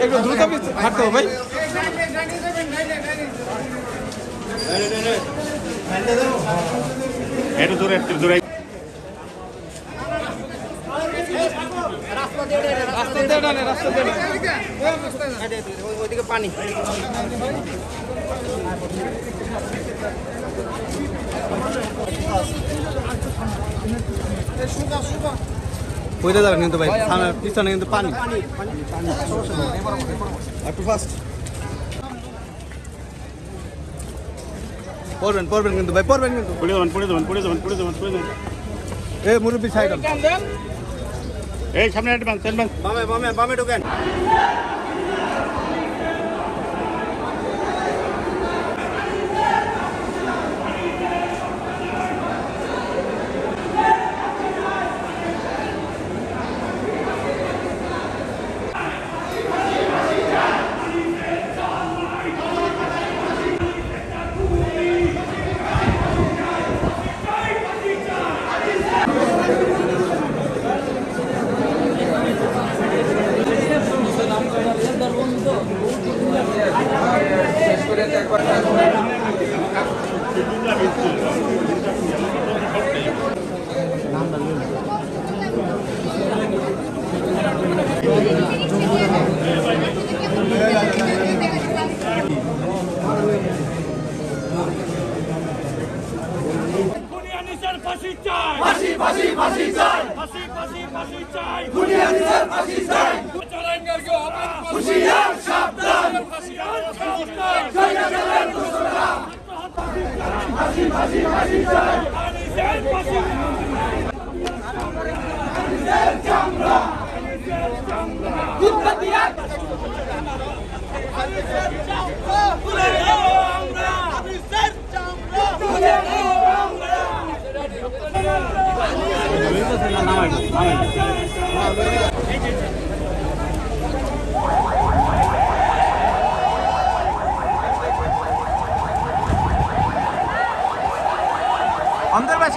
একটু দ্রুত হাঁটতে হবে ভাই। একটু দূরে ওইদিকে পানি পড়ে যাবেন কিন্তু ভাই, পিছনে কিন্তু পানি একটু ফাস্ট পড়বেন কিন্তু ভাই, পড়বেন কিন্তু। পড়ে যাবেন। এই মুরব্বী সাইড এই সামনে বামে ঢোকেন।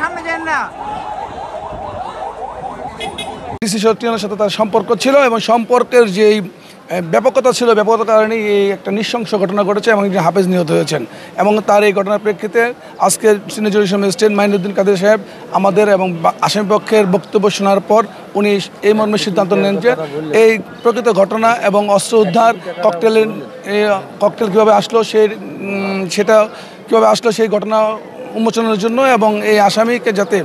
সামনে যান না। ডিসি সত্যিনের সাথে তার সম্পর্ক ছিল এবং সম্পর্কের যে ব্যাপকতা ছিল, ব্যাপকতার কারণে এই একটা নৃশংস ঘটনা ঘটেছে এবং একজন হাফেজ নিহত হয়েছেন। এবং তার এই ঘটনার প্রেক্ষিতে আজকের সিনিয়র জুডিশিয়াল ম্যাজিস্ট্রেট মাইনুদ্দিন কাদের সাহেব আমাদের এবং আসামি পক্ষের বক্তব্য শোনার পর উনি এই মর্মে সিদ্ধান্ত নেন যে এই প্রকৃত ঘটনা এবং অস্ত্র উদ্ধার ককটেল কীভাবে আসলো সেটা কীভাবে আসলো সেই ঘটনা উন্মোচনের জন্য এবং এই আসামিকে যাতে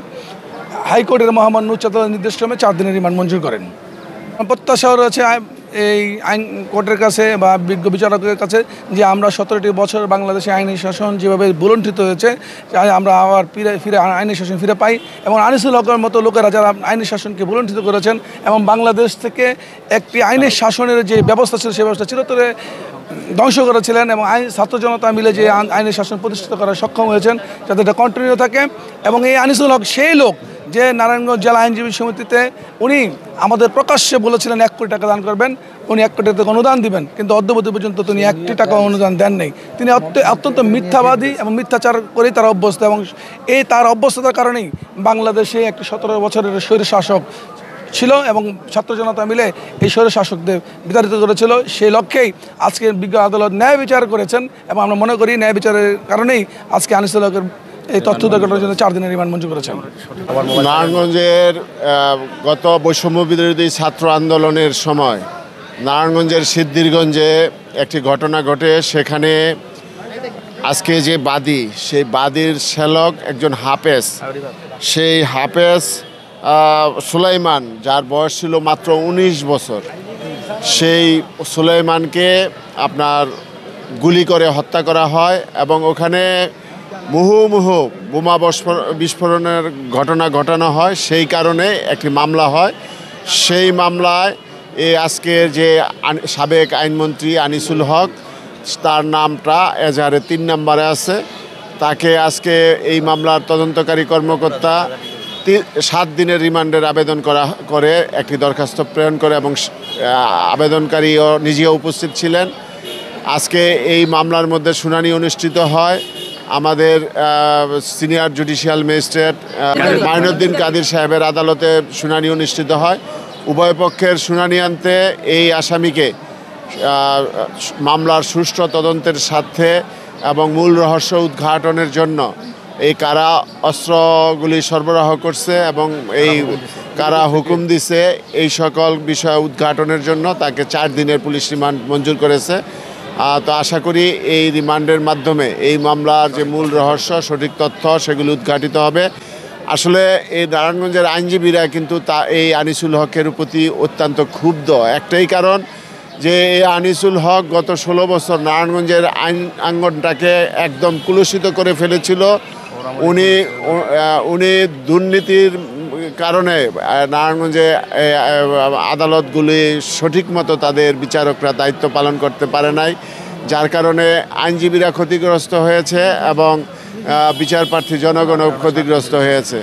হাইকোর্টের মহামান্য উচ্চ আদালতের নির্দেশক্রমে 4 দিনের রিমান্ড মঞ্জুর করেন। প্রত্যাশা রয়েছে এই আইন কোর্টের কাছে বা বিজ্ঞ বিচারকের কাছে যে আমরা 17টি বছর বাংলাদেশে আইনি শাসন যেভাবে বুলণ্ঠিত হয়েছে আমরা আবার ফিরে আইনি শাসন ফিরে পাই এবং আনিসুল হকের মতো লোকেরা যারা আইনি শাসনকে বুলণ্ঠিত করেছেন এবং বাংলাদেশ থেকে একটি আইনি শাসনের যে ব্যবস্থা ছিল সেই ব্যবস্থা চিরতরে ধ্বংস করেছিলেন এবং ছাত্র জনতা মিলে যে আইনি শাসন প্রতিষ্ঠিত করার সক্ষম হয়েছেন যাতে এটা কন্টিনিউ থাকে। এবং এই আনিসুল হক সেই লোক যে নারায়ণগঞ্জ জেলা আইনজীবী সমিতিতে উনি আমাদের প্রকাশ্যে বলেছিলেন 1 কোটি টাকা দান করবেন, উনি 1 কোটি টাকা অনুদান দিবেন, কিন্তু অদ্যবধি পর্যন্ত তিনি 1টি টাকা অনুদান দেন নেই। তিনি অত্যন্ত মিথ্যাবাদী এবং মিথ্যাচার করেই তার অভ্যস্ত এবং এই তার অভ্যস্ততার কারণেই বাংলাদেশে একটি 17 বছরের স্বৈরশাসক ছিল এবং ছাত্র জনতা মিলে এই স্বৈরশাসকদের বিতাড়িত করেছিল। সেই লক্ষ্যেই আজকে বিজ্ঞ আদালত ন্যায় বিচার করেছেন এবং আমরা মনে করি ন্যায় বিচারের কারণেই আজকে আনিসুল হকের এই তথ্য উদ্ধারের জন্য 4 দিনের রিমান্ড মঞ্জুর করেছেন। নারায়ণগঞ্জের গত বৈষম্য বিরোধী ছাত্র আন্দোলনের সময় নারায়ণগঞ্জের সিদ্ধিরগঞ্জে একটি ঘটনা ঘটে। সেখানে আজকে যে বাদী, সেই বাদীর শ্যালক একজন হাফেজ, সেই হাফেজ সুলাইমান, যার বয়স ছিল মাত্র 19 বছর, সেই সুলাইমানকে আপনার গুলি করে হত্যা করা হয় এবং ওখানে মুহুর্মুহু বোমা বিস্ফোরণের ঘটনা ঘটানো হয়। সেই কারণে একটি মামলা হয়। সেই মামলায় এই আজকের যে সাবেক আইনমন্ত্রী আনিসুল হক, তার নামটা এজাহারে 3 নম্বরে আছে। তাকে আজকে এই মামলার তদন্তকারী কর্মকর্তা 7 দিনের রিমান্ডের আবেদন করে একটি দরখাস্ত প্রেরণ করে এবং আবেদনকারীও নিজেও উপস্থিত ছিলেন। আজকে এই মামলার মধ্যে শুনানি অনুষ্ঠিত হয়। আমাদের senior judicial magistrate Mainuddin Kadir সাহেবের আদালতে শুনানি অনুষ্ঠিত হয়। উভয় পক্ষের শুনানি আনতে এই আসামিকে মামলার সুষ্ঠু তদন্তের স্বার্থে এবং মূল রহস্য উদ্ঘাটনের জন্য এই কারা অস্ত্রগুলি সরবরাহ করছে এবং এই কারা হুকুম দিছে এই সকল বিষয় উদ্ঘাটনের জন্য তাকে 4 দিনের পুলিশ রিমান্ড মঞ্জুর করেছে। তো আশা করি এই রিমান্ডের মাধ্যমে এই মামলার যে মূল রহস্য, সঠিক তথ্য সেগুলি উদ্ঘাটিত হবে। আসলে এই নারায়ণগঞ্জের আইনজীবীরা কিন্তু এই আনিসুল হকের প্রতি অত্যন্ত ক্ষুব্ধ। একটাই কারণ যে এই আনিসুল হক গত 16 বছর নারায়ণগঞ্জের আইন আঙ্গনটাকে একদম কুলুষিত করে ফেলেছিল। উনি দুর্নীতির কারণে নারায়ণগঞ্জে আদালতগুলি সঠিক মতো তাদের বিচারকরা দায়িত্ব পালন করতে পারে নাই, যার কারণে আইনজীবীরা ক্ষতিগ্রস্ত হয়েছে এবং বিচারপ্রার্থী জনগণও ক্ষতিগ্রস্ত হয়েছে।